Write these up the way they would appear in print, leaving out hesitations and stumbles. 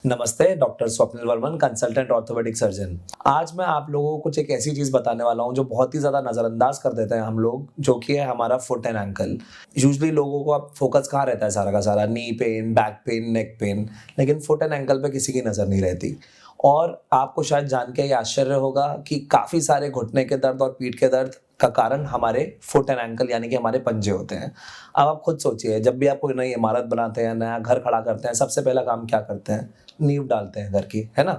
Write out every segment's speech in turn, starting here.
नमस्ते, doctor Swapnil Varman, consultant orthopaedic surgeon. आज मैं आप लोगों को कुछ एक ऐसी चीज़ बताने वाला हूँ जो बहुत ही ज़्यादा नज़रअंदाज कर देते हैं हम लोग, जो कि है हमारा फुट एंड एंकल। यूजुअली लोगों को अब फोकस कहाँ रहता है सारा का सारा, knee pain, back pain, neck pain, लेकिन फुट एंड एंकल पे किसी की नज़र नहीं रहती। और आपको शायद जान के ये आश्चर्य होगा कि काफ़ी सारे घुटने के दर्द और पीठ के दर्द का कारण हमारे फुट एंड एंकल यानी कि हमारे पंजे होते हैं। अब आप खुद सोचिए, जब भी आप कोई नई इमारत बनाते हैं, नया घर खड़ा करते हैं, सबसे पहला काम क्या करते हैं? नींव डालते हैं घर की, है ना?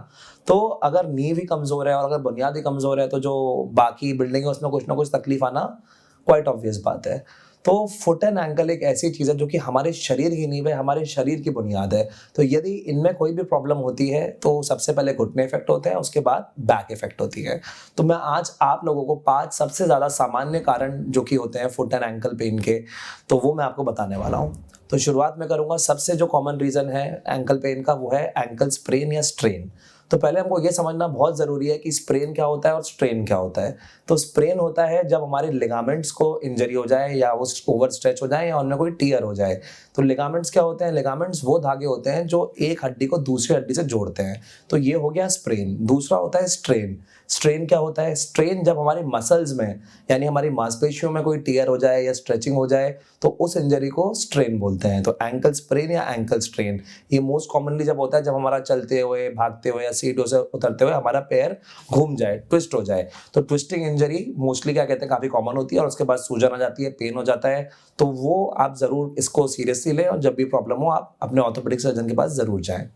तो अगर नींव ही कमज़ोर है और अगर बुनियाद ही कमज़ोर है, तो जो बाकी बिल्डिंग है उसमें कुछ ना कुछ तकलीफ आना क्वाइट ऑब्वियस बात है। तो फुट एंड एंकल एक ऐसी चीज़ है जो कि हमारे शरीर की नींव है, हमारे शरीर की बुनियाद है। तो यदि इनमें कोई भी प्रॉब्लम होती है तो सबसे पहले घुटने इफ़ेक्ट होते हैं, उसके बाद बैक इफ़ेक्ट होती है। तो मैं आज आप लोगों को 5 सबसे ज़्यादा सामान्य कारण जो कि होते हैं फुट एंड एंकल पेन के, तो वो मैं आपको बताने वाला हूँ। तो शुरुआत में करूँगा, सबसे जो कॉमन रीज़न है एंकल पेन का वो है एंकल स्प्रेन या स्ट्रेन। तो पहले हमको ये समझना बहुत ज़रूरी है कि स्प्रेन क्या होता है और स्ट्रेन क्या होता है। तो स्प्रेन होता है जब हमारे लिगामेंट्स को इंजरी हो जाए या वो ओवर स्ट्रेच हो जाए या उनमें कोई टियर हो जाए। तो लिगामेंट्स क्या होते हैं? लिगामेंट्स वो धागे होते हैं जो एक हड्डी को दूसरी हड्डी से जोड़ते हैं। तो ये हो गया स्प्रेन। दूसरा होता है स्ट्रेन। स्ट्रेन क्या होता है? स्ट्रेन जब हमारे मसल्स में यानी हमारी मांसपेशियों में कोई टियर हो जाए या स्ट्रेचिंग हो जाए तो उस इंजरी को स्ट्रेन बोलते हैं। तो एंकल स्प्रेन या एंकल स्ट्रेन ये मोस्ट कॉमनली जब होता है जब हमारा चलते हुए, भागते हुए या सीटों से उतरते हुए हमारा पैर घूम जाए, ट्विस्ट हो जाए। तो ट्विस्टिंग इंजरी मोस्टली क्या कहते हैं, काफ़ी कॉमन होती है और उसके बाद सूजन आ जाती है, पेन हो जाता है। तो वो आप ज़रूर इसको सीरियसली लें और जब भी प्रॉब्लम हो आप अपने ऑर्थोपेडिक सर्जन के पास ज़रूर जाएँ।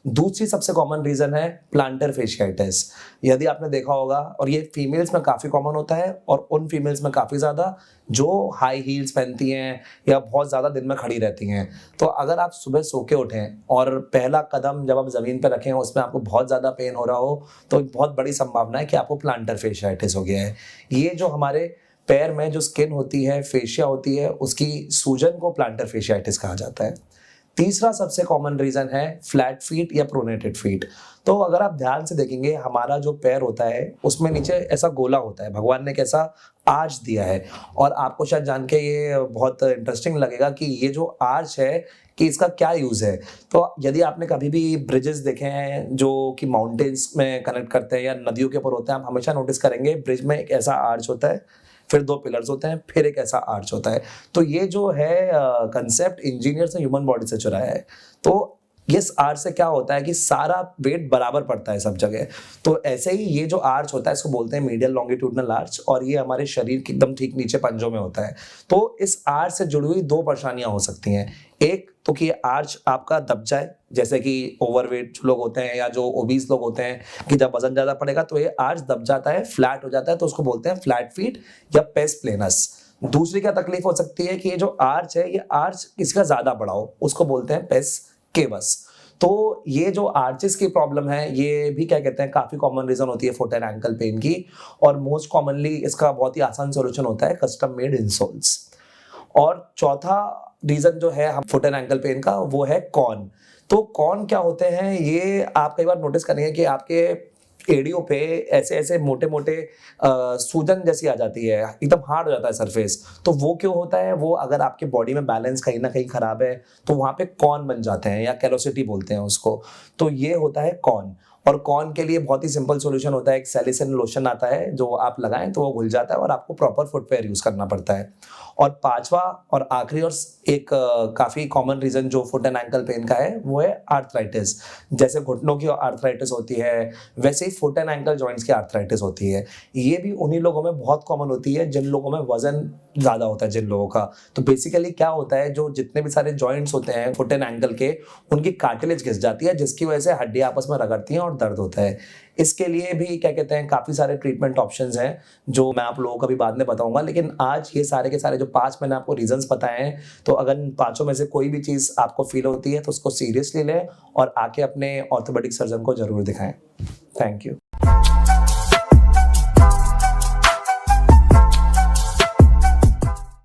दूसरी सबसे कॉमन रीज़न है प्लांटर फेशियाइटिस। यदि आपने देखा होगा, और ये फीमेल्स में काफ़ी कॉमन होता है और उन फीमेल्स में काफ़ी ज़्यादा जो हाई हील्स पहनती हैं या बहुत ज़्यादा दिन में खड़ी रहती हैं। तो अगर आप सुबह सो के उठें और पहला कदम जब आप ज़मीन पर रखें उसमें आपको बहुत ज़्यादा पेन हो रहा हो, तो बहुत बड़ी संभावना है कि आपको प्लांटर फेशियाइटिस हो गया है। ये जो हमारे पैर में जो स्किन होती है, फेशिया होती है, उसकी सूजन को प्लांटर फेशियाइटिस कहा जाता है। तीसरा सबसे कॉमन रीज़न है फ्लैट फीट या प्रोनेटेड फीट। तो अगर आप ध्यान से देखेंगे, हमारा जो पैर होता है उसमें नीचे ऐसा गोला होता है, भगवान ने कैसा आर्च दिया है। और आपको शायद जान के ये बहुत इंटरेस्टिंग लगेगा कि ये जो आर्च है कि इसका क्या यूज़ है। तो यदि आपने कभी भी ब्रिजेस देखे हैं जो कि माउंटेन्स में कनेक्ट करते हैं या नदियों के ऊपर होते हैं, आप हमेशा नोटिस करेंगे ब्रिज में एक ऐसा आर्च होता है, फिर 2 पिलर्स होते हैं, फिर एक ऐसा आर्च होता है। तो ये जो है कंसेप्ट इंजीनियर्स ने ह्यूमन बॉडी से चुराया है। तो इस आर्च से क्या होता है कि सारा वेट बराबर पड़ता है सब जगह। तो ऐसे ही ये जो आर्च होता है इसको बोलते हैं मीडियल लॉन्गिट्यूडिनल आर्च और ये हमारे शरीर के एकदम ठीक नीचे पंजों में होता है। तो इस आर्च से जुड़ी हुई 2 परेशानियां हो सकती हैं। एक तो कि ये आर्च आपका दब जाए, जैसे कि ओवरवेट लोग होते हैं या जो ओबीस लोग होते हैं कि जब वजन ज़्यादा पड़ेगा तो ये आर्च दब जाता है, फ्लैट हो जाता है, तो उसको बोलते हैं फ्लैट फीट या पेस प्लेनस। दूसरी क्या तकलीफ हो सकती है कि ये जो आर्च है, ये आर्च किसी का ज़्यादा बड़ा हो, उसको बोलते हैं पेस केवस। तो ये जो आर्चेस की प्रॉब्लम है, ये भी क्या कहते हैं काफ़ी कॉमन रीज़न होती है फुट एंड एंकल पेन की। और मोस्ट कॉमनली इसका बहुत ही आसान सॉल्यूशन होता है कस्टम मेड इंसोल्स। और चौथा रीज़न जो है हम फुट एंड एंकल पेन का, वो है कॉर्न। तो कॉर्न क्या होते हैं, ये आप कई बार नोटिस करेंगे कि आपके एड़ियों पे ऐसे-ऐसे मोटे-मोटे सूजन जैसी आ जाती है, एकदम हार्ड हो जाता है सरफेस। तो वो क्यों होता है? वो अगर आपके बॉडी में बैलेंस कहीं न कहीं खराब है, तो वहाँ पे कॉर्न बन जाते हैं या कैलोसिटी बोलते हैं उसको। तो ये होता है कॉर्न। और कॉर्न के लिए बहुत ही सिंपल सॉल्यूशन होता है, एक सैलिसिन लोशन आता है जो आप लगाएँ तो वो घुल जाता है और आपको प्रॉपर फुटवियर यूज़ करना पड़ता है। और पाँचवा और आखिरी और एक काफ़ी कॉमन रीज़न जो फुट एंड एंकल पेन का है, वो है आर्थराइटिस। जैसे घुटनों की आर्थराइटिस होती है, वैसे ही फुट एंड एंकल जॉइंट्स की आर्थराइटिस होती है। ये भी उन्हीं लोगों में बहुत कॉमन होती है जिन लोगों में वज़न ज़्यादा होता है, जिन लोगों का। तो बेसिकली क्या होता है, जो जितने भी सारे जॉइंट्स होते हैं फुट एंड एंकल के, उनकी कार्टिलेज घिस जाती है जिसकी वजह से हड्डियाँ आपस में रगड़ती हैं और दर्द होता है। इसके लिए भी क्या कहते हैं काफ़ी सारे ट्रीटमेंट ऑप्शंस हैं जो मैं आप लोगों को अभी बाद में बताऊँगा। लेकिन आज ये सारे के सारे जो 5 मैंने आपको रीज़न्स बताए हैं, तो अगर इन पाँचों में से कोई भी चीज़ आपको फ़ील होती है तो उसको सीरियसली लें और आके अपने ऑर्थोपेडिक सर्जन को ज़रूर दिखाएँ। Thank you.